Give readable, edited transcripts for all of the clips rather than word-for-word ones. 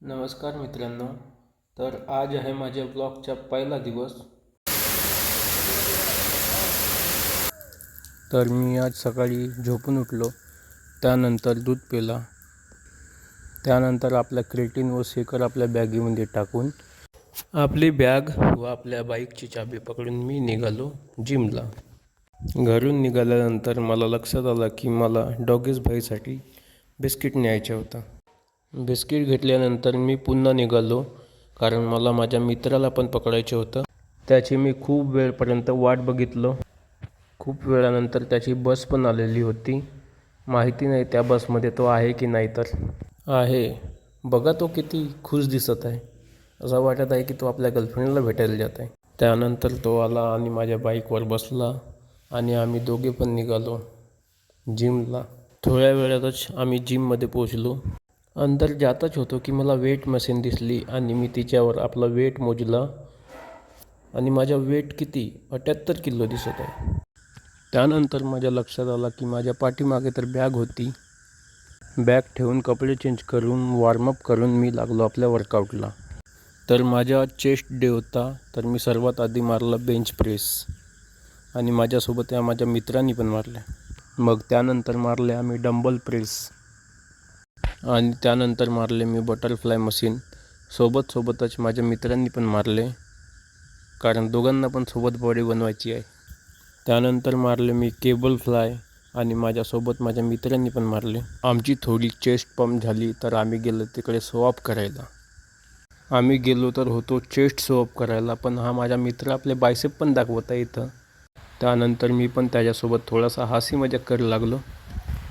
नमस्कार मित्रांनो. तर आज आहे माझ्या ब्लॉगचा पहिला दिवस. तर मी आज सकाळी झोपून उठलो, त्यानंतर दूध पिला, त्यानंतर आपला क्रेटिन व शेकर आपल्या बॅगीमध्ये टाकून आपली बॅग व आपल्या बाईकची चाबी पकडून मी निघालो जिमला. घरून निघाल्यानंतर मला लक्षात आलं की मला डॉगीज भाईसाठी बिस्किट न्यायचं होतं. बिस्किट घेतल्यानंतर मी पुन्हा निघालो, कारण मला माझ्या मित्राला पण पकडायचं होतं. त्याची मी खूप वेळपर्यंत वाट बघितलो. खूप वेळानंतर त्याची बस पण आलेली होती. माहिती नाही त्या बसमध्ये तो आहे की नाही. तर आहे. बघा तो किती खुश दिसत आहे. असं वाटत आहे की तो आपल्या गर्लफ्रेंडला भेटायला जात आहे. त्यानंतर तो आला आणि माझ्या बाईकवर बसला आणि आम्ही दोघे पण निघालो जिमला. थोड्या वेळातच आम्ही जिममध्ये पोचलो. अंदर जातच होतो की मला वेट मशीन दिसली आणि मी तिच्यावर आपला वेट मोजला आणि माझा वेट किती 78 किलो दिसत आहे. त्यानंतर माझ्या लक्षात आलं की माझ्या पाठीमागे तर बॅग होती. बॅग ठेवून कपडे चेंज करून वॉर्मअप करून मी लागलो आपल्या वर्कआउटला. तर माझा चेस्ट डे होता, तर मी सर्वात आधी मारला बेंच प्रेस आणि माझ्यासोबत माझ्या मित्रांनी पण मारले. मग त्यानंतर मारले आम्ही डंबल प्रेस आणि त्यानंतर मारले मी बटरफ्लाय मशीन. सोबतच माझ्या मित्रांनी पण मारले, कारण दोघांना पण सोबत बॉडी बनवायची आहे. त्यानंतर मारले मी केबल फ्लाय आणि माझ्यासोबत माझ्या मित्रांनी पण मारले. आमची थोडी चेस्ट पंप झाली तर आम्ही गेलो तिकडे शो करायला. आम्ही गेलो तर होतो चेस्ट शो करायला, पण हा माझा मित्र आपले बायसेप पण दाखवत आहे इथं. त्यानंतर मी पण त्याच्यासोबत थोडासा हसी मजाक करायला लागलो,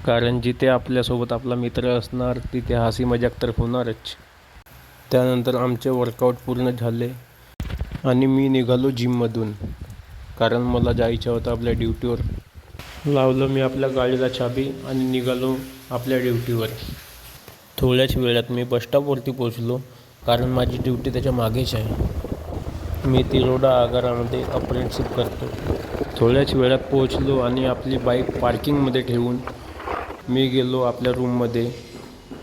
कारण जिथे आपल्यासोबत आपला मित्र असणार तिथे हसी मजाक तर होणारच. त्यानंतर आमचे वर्कआउट पूर्ण झाले आणि मी निघालो जिममधून, कारण मला जायचं होतं आपल्या ड्युटीवर. लावलं मी आपल्या गाडीला चाबी आणि निघालो आपल्या ड्युटीवर. थोड्याच वेळात मी बसस्टॉपवरती पोचलो, कारण माझी ड्युटी त्याच्या मागेच आहे. मी तिरोडा आगारामध्ये अप्रेंटिसशिप करतो. थोड्याच वेळात पोहोचलो आणि आपली बाईक पार्किंगमध्ये ठेवून मी गेलो आपल्या रूममध्ये.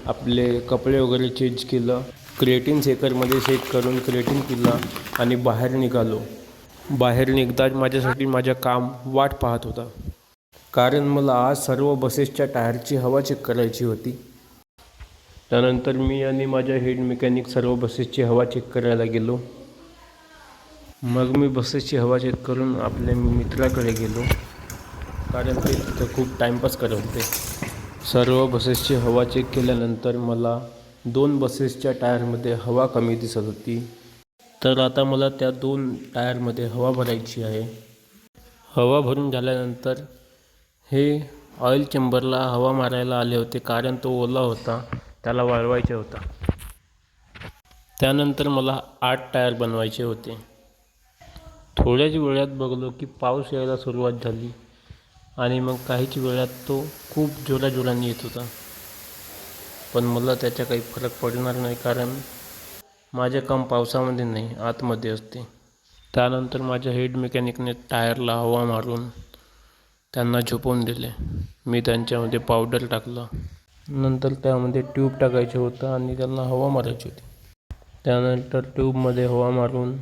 आपले कपडे वगैरे चेंज केलं, क्रेटिन शेकरमध्ये शेक करून क्रेटिन पिला आणि बाहेर निघालो. बाहेर निघताच माझ्यासाठी माझ्या काम वाट पाहत होता, कारण मला आज सर्व बसेसच्या टायरची हवा चेक करायची होती. त्यानंतर मी आणि माझ्या हेड मेकॅनिक सर्व बसेसची हवा चेक करायला गेलो. मग मी बसेसची हवा चेक करून आपल्या मित्राकडे गेलो, कारण ते तिथं खूप टाईमपास करत होते. सर्व बसेसची हवा चेक केल्यानंतर मला 2 बसेसच्या टायरमध्ये हवा कमी दिसत होती. तर आता मला त्या 2 टायरमध्ये हवा भरायची आहे. हवा भरून झाल्यानंतर हे ऑइल चेंबरला हवा मारायला आले होते, कारण तो ओला होता, त्याला वाळवायचे होता. त्यानंतर मला 8 टायर बनवायचे होते. थोड्याच वेळात बघलो की पाऊस यायला सुरुवात झाली आणि मग काहीच वेळात तो खूप जोराने येत होता. पण मला त्याचा काही फरक पडणार नाही, कारण माझे काम पावसामध्ये नाही आतमध्ये असते. त्यानंतर माझ्या हेड मेकॅनिकने टायरला हवा मारून त्यांना झोपवून दिले. मी त्यांच्यामध्ये पावडर टाकलं. नंतर त्यामध्ये ट्यूब टाकायचं होतं आणि त्यांना हवा मारायची होती. त्यानंतर ट्यूबमध्ये हवा मारून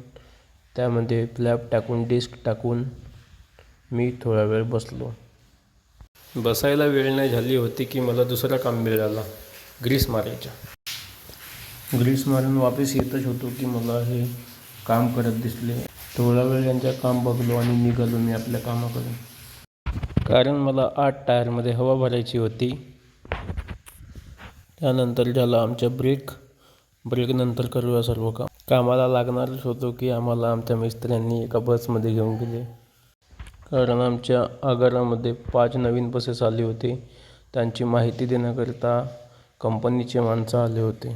त्यामध्ये फ्लॅप टाकून डिस्क टाकून मी थोडा वेळ बसलो. बसायला वेळ नाही झाली होती की मला दुसरं काम मिळालं, ग्रीस मारायचं. ग्रीस मारून वापस येतच होतो की मला हे काम करत दिसले. थोडा वेळ यांचं काम बघलो आणि निघालो मी आपल्या कामाकडे, कारण मला 8 टायरमध्ये हवा भरायची होती. त्यानंतर झाला आमच्या ब्रेकनंतर करूया सर्व काम. कामाला लागणारच होतो की आम्हाला आमच्या मिस्त्र्यांनी एका बसमध्ये घेऊन गेले, कारण आमच्या आगारामध्ये 5 नवीन बसेस आले होते. त्यांची माहिती देण्याकरिता कंपनीचे माणसं आले होते.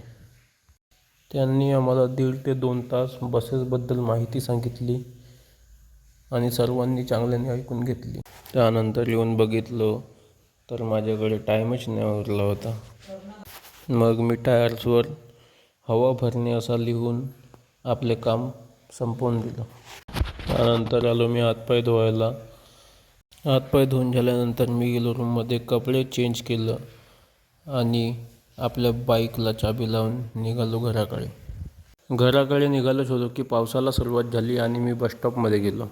त्यांनी आम्हाला 1.5 ते 2 तास बसेसबद्दल माहिती सांगितली आणि सर्वांनी चांगल्याने ऐकून घेतली. त्यानंतर येऊन बघितलं तर माझ्याकडे टाईमच नाही उरला होता. मग मी टायर्सवर हवा भरणे असा लिहून आपले काम संपवून दिलं. त्यानंतर आलो मी हातपाय धुवायला. हातपाय धुवून झाल्यानंतर मी गेलो रूममध्ये, कपडे चेंज केलं आणि आपल्या बाईकला चाबी लावून निघालो घराकडे निघालोच होतो की पावसाला सुरुवात झाली आणि मी बसस्टॉपमध्ये गेलो.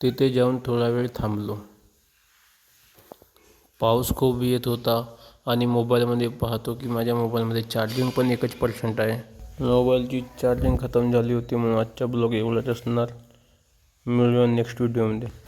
तिथे जाऊन थोडा वेळ थांबलो. पाऊस खूप येत होता आणि मोबाईलमध्ये पाहतो की माझ्या मोबाईलमध्ये चार्जिंग पण 1% आहे. मोबाईलची चार्जिंग खतम झाली होती म्हणून आजचा ब्लॉग एवढाच असणार. मिळूया नेक्स्ट व्हिडिओमध्ये.